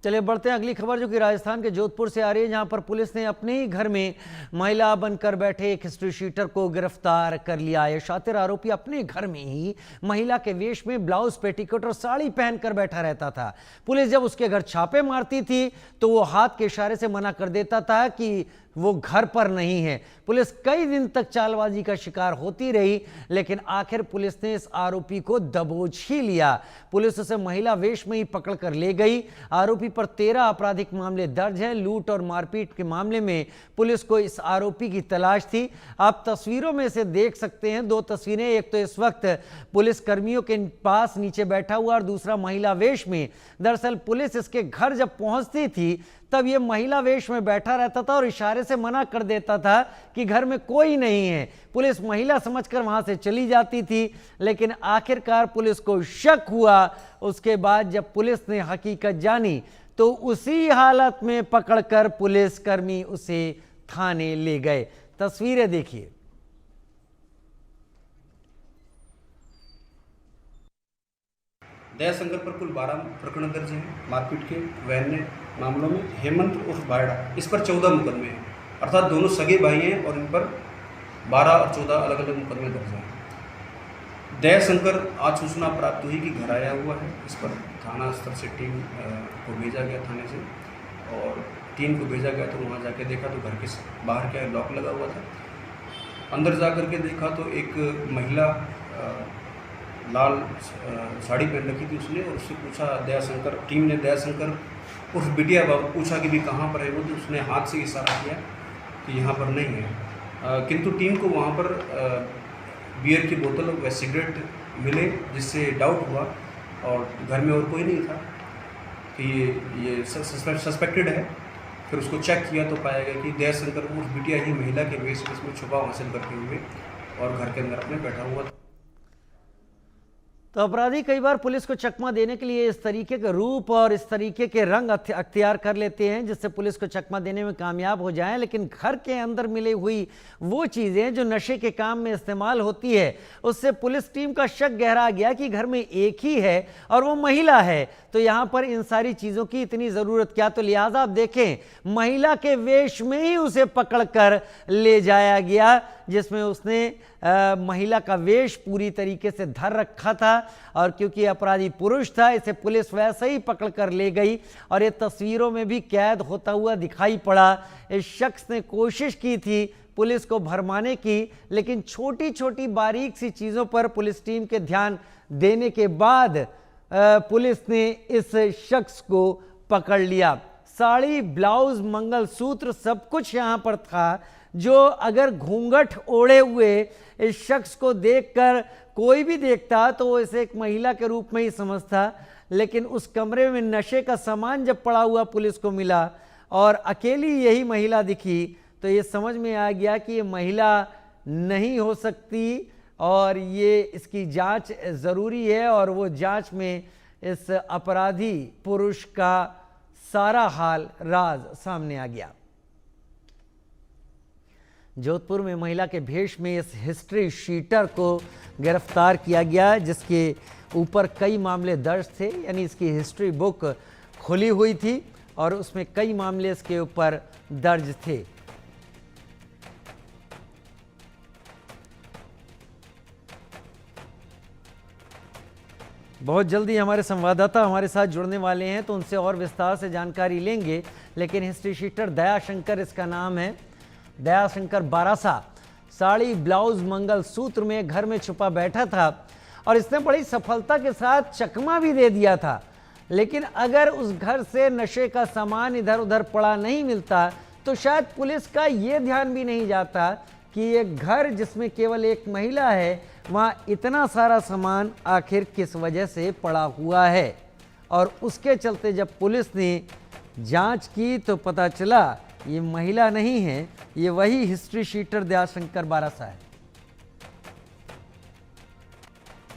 चलिए बढ़ते हैं अगली खबर, जो कि राजस्थान के जोधपुर से आ रही है, जहां पर पुलिस ने अपने ही घर में महिला बनकर बैठे एक हिस्ट्री शीटर को गिरफ्तार कर लिया है। शातिर आरोपी अपने घर में ही महिला के वेश में ब्लाउज, पेटीकोट और साड़ी पहनकर बैठा रहता था। पुलिस जब उसके घर छापे मारती थी तो वो हाथ के इशारे से मना कर देता था कि वो घर पर नहीं है। पुलिस कई दिन तक चालबाजी का शिकार होती रही, लेकिन आखिर पुलिस ने इस आरोपी को दबोच ही लिया। पुलिस उसे महिला वेश में ही पकड़ कर ले गई। आरोपी पर 13 आपराधिक मामले दर्ज हैं। लूट और मारपीट के मामले में पुलिस को इस आरोपी की तलाश थी। आप तस्वीरों में से देख सकते हैं, 2 तस्वीरें, एक तो इस वक्त पुलिस कर्मियों के पास नीचे बैठा हुआ और दूसरा महिला वेश में। दरअसल पुलिस इसके घर जब पहुंचती थी तब ये महिला वेश में बैठा रहता था और इशारे से मना कर देता था कि घर में कोई नहीं है। पुलिस महिला समझकर वहां से चली जाती थी, लेकिन आखिरकार पुलिस को शक हुआ। उसके बाद जब पुलिस ने हकीकत जानी तो उसी हालत में पकड़कर पुलिसकर्मी उसे थाने ले गए। तस्वीरें देखिए। दयाशंकर पर कुल 12 प्रकरण दर्ज हैं मारपीट के वैन्य मामलों में। हेमंत उर्फ बायड़ा, इस पर 14 मुकदमे हैं, अर्थात दोनों सगे भाई हैं और इन पर 12 और 14 अलग अलग मुकदमे दर्ज हैं। दयाशंकर आज सूचना प्राप्त हुई कि घर आया हुआ है। इस पर थाना स्तर से टीम को भेजा गया थाने से, और टीम को भेजा गया तो वहाँ जाके देखा तो घर के बाहर क्या लॉक लगा हुआ था। अंदर जा कर के देखा तो एक महिला लाल साड़ी पहन रखी थी उसने, और उससे पूछा दयाशंकर, टीम ने दयाशंकर उर्फ बिटिया बाबू पूछा कि भी कहाँ पर है वो, तो उसने हाथ से इशारा किया कि यहाँ पर नहीं है। किंतु टीम को वहाँ पर बियर की बोतल व सिगरेट मिले, जिससे डाउट हुआ, और घर में और कोई नहीं था कि ये सस्पेक्टेड है। फिर उसको चेक किया तो पाया गया कि दयाशंकर उर्फ बिटिया ही महिला के वेश में छुपा हासिल करते हुए और घर के अंदर अपने बैठा हुआ था। तो अपराधी कई बार पुलिस को चकमा देने के लिए इस तरीके के रूप और इस तरीके के रंग अख्तियार कर लेते हैं जिससे पुलिस को चकमा देने में कामयाब हो जाएं, लेकिन घर के अंदर मिली हुई वो चीज़ें जो नशे के काम में इस्तेमाल होती है, उससे पुलिस टीम का शक गहरा गया कि घर में एक ही है और वो महिला है, तो यहाँ पर इन सारी चीज़ों की इतनी ज़रूरत क्या। तो लिहाजा आप देखें, महिला के वेश में ही उसे पकड़कर ले जाया गया, जिसमें उसने महिला का वेश पूरी तरीके से धर रखा था, और क्योंकि अपराधी पुरुष था इसे पुलिस वैसे ही पकड़कर ले गई और ये तस्वीरों में भी कैद होता हुआ दिखाई पड़ा। इस शख्स ने कोशिश की थी पुलिस को भरमाने की, लेकिन छोटी छोटी बारीक सी चीज़ों पर पुलिस टीम के ध्यान देने के बाद पुलिस ने इस शख्स को पकड़ लिया। साड़ी, ब्लाउज, मंगलसूत्र सब कुछ यहाँ पर था, जो अगर घूंघट ओढ़े हुए इस शख्स को देखकर कोई भी देखता तो वो इसे एक महिला के रूप में ही समझता, लेकिन उस कमरे में नशे का सामान जब पड़ा हुआ पुलिस को मिला और अकेली यही महिला दिखी तो ये समझ में आ गया कि ये महिला नहीं हो सकती और ये इसकी जांच ज़रूरी है। और वो जांच में इस अपराधी पुरुष का सारा हाल राज सामने आ गया। जोधपुर में महिला के भेष में इस हिस्ट्री शीटर को गिरफ्तार किया गया, जिसके ऊपर कई मामले दर्ज थे, यानी इसकी हिस्ट्री बुक खुली हुई थी और उसमें कई मामले इसके ऊपर दर्ज थे। बहुत जल्दी हमारे संवाददाता हमारे साथ जुड़ने वाले हैं, तो उनसे और विस्तार से जानकारी लेंगे। लेकिन हिस्ट्री शीटर दयाशंकर इसका नाम है, दयाशंकर बारासा साड़ी, ब्लाउज, मंगलसूत्र में घर में छुपा बैठा था और इसने बड़ी सफलता के साथ चकमा भी दे दिया था। लेकिन अगर उस घर से नशे का सामान इधर उधर पड़ा नहीं मिलता तो शायद पुलिस का ये ध्यान भी नहीं जाता कि ये घर जिसमें केवल एक महिला है, वहाँ इतना सारा सामान आखिर किस वजह से पड़ा हुआ है। और उसके चलते जब पुलिस ने जांच की तो पता चला ये महिला नहीं है, ये वही हिस्ट्री शीटर दयाशंकर बारासा है।